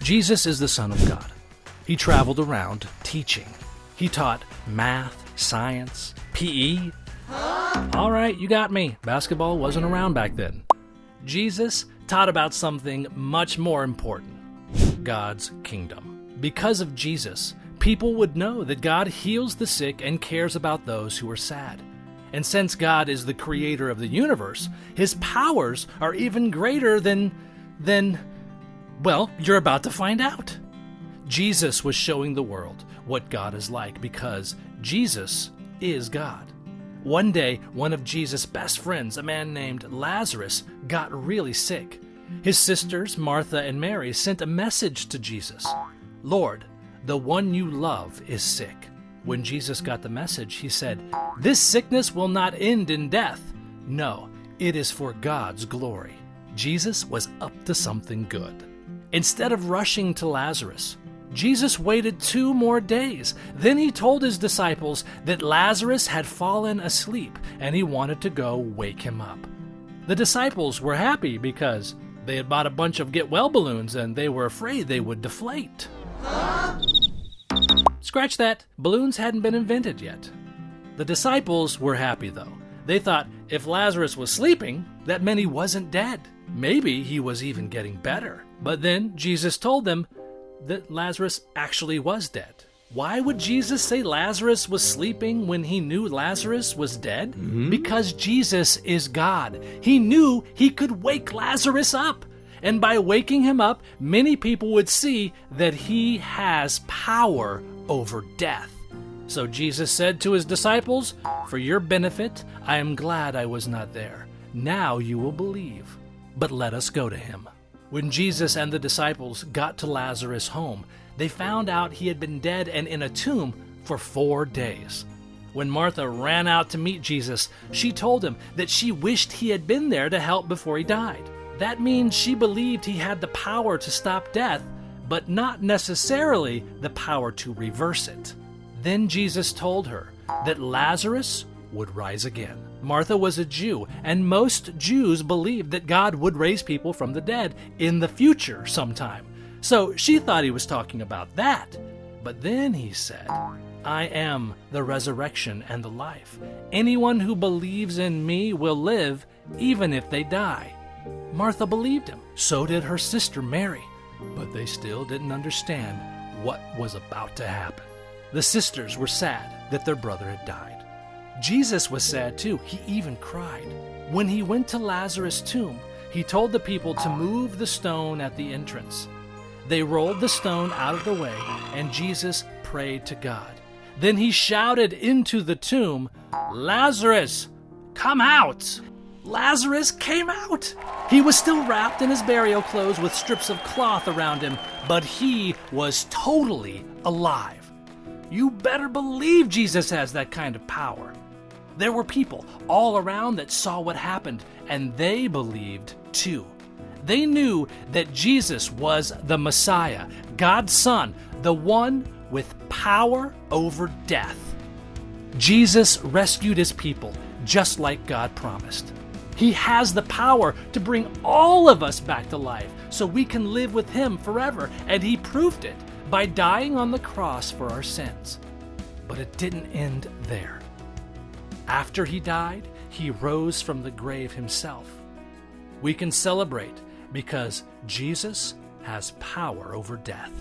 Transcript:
Jesus is the Son of God. He traveled around teaching. He taught math, science, PE. All right, you got me. Basketball wasn't around back then. Jesus taught about something much more important: God's kingdom. Because of Jesus, people would know that God heals the sick and cares about those who are sad. And since God is the creator of the universe, his powers are even greater than, well, you're about to find out. Jesus was showing the world what God is like because Jesus is God. One day, one of Jesus' best friends, a man named Lazarus, got really sick. His sisters, Martha and Mary, sent a message to Jesus. "Lord, the one you love is sick." When Jesus got the message, he said, "This sickness will not end in death. No, it is for God's glory." Jesus was up to something good. Instead of rushing to Lazarus, Jesus waited 2 more days. Then he told his disciples that Lazarus had fallen asleep and he wanted to go wake him up. The disciples were happy because they had bought a bunch of get-well balloons and they were afraid they would deflate. Scratch that. Balloons hadn't been invented yet. The disciples were happy, though. They thought if Lazarus was sleeping, that meant he wasn't dead. Maybe he was even getting better. But then Jesus told them that Lazarus actually was dead. Why would Jesus say Lazarus was sleeping when he knew Lazarus was dead? Because Jesus is God. He knew he could wake Lazarus up. And by waking him up, many people would see that he has power over death. So Jesus said to his disciples, "For your benefit, I am glad I was not there. Now you will believe. But let us go to him." When Jesus and the disciples got to Lazarus' home, they found out he had been dead and in a tomb for 4 days. When Martha ran out to meet Jesus, she told him that she wished he had been there to help before he died. That means she believed he had the power to stop death, but not necessarily the power to reverse it. Then Jesus told her that Lazarus would rise again. Martha was a Jew, and most Jews believed that God would raise people from the dead in the future sometime. So she thought he was talking about that. But then he said, "I am the resurrection and the life. Anyone who believes in me will live even if they die." Martha believed him. So did her sister Mary. But they still didn't understand what was about to happen. The sisters were sad that their brother had died. Jesus was sad too. He even cried. When he went to Lazarus' tomb, he told the people to move the stone at the entrance. They rolled the stone out of the way, and Jesus prayed to God. Then he shouted into the tomb, "Lazarus, come out!" Lazarus came out. He was still wrapped in his burial clothes with strips of cloth around him, but he was totally alive. You better believe Jesus has that kind of power. There were people all around that saw what happened, and they believed too. They knew that Jesus was the Messiah, God's Son, the one with power over death. Jesus rescued his people just like God promised. He has the power to bring all of us back to life so we can live with him forever, and he proved it by dying on the cross for our sins. But it didn't end there. After he died, he rose from the grave himself. We can celebrate because Jesus has power over death.